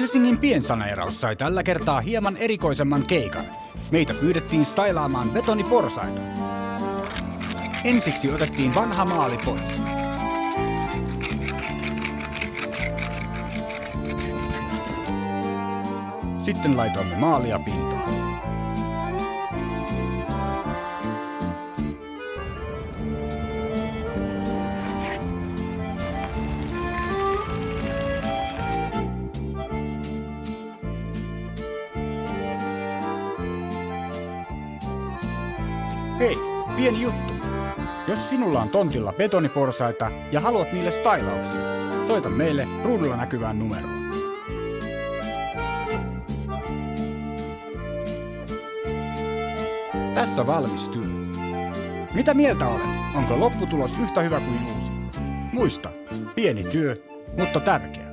Helsingin piensaneeraus sai tällä kertaa hieman erikoisemman keikan. Meitä pyydettiin stailaamaan betoniporsaita. Ensiksi otettiin vanha maali pois. Sitten laitoimme maalia pintaan. Hei, pieni juttu. Jos sinulla on tontilla betoniporsaita ja haluat niille stailauksia, soita meille ruudulla näkyvään numeroon. Tässä valmis työ. Mitä mieltä olet? Onko lopputulos yhtä hyvä kuin uusi? Muista, pieni työ, mutta tärkeä.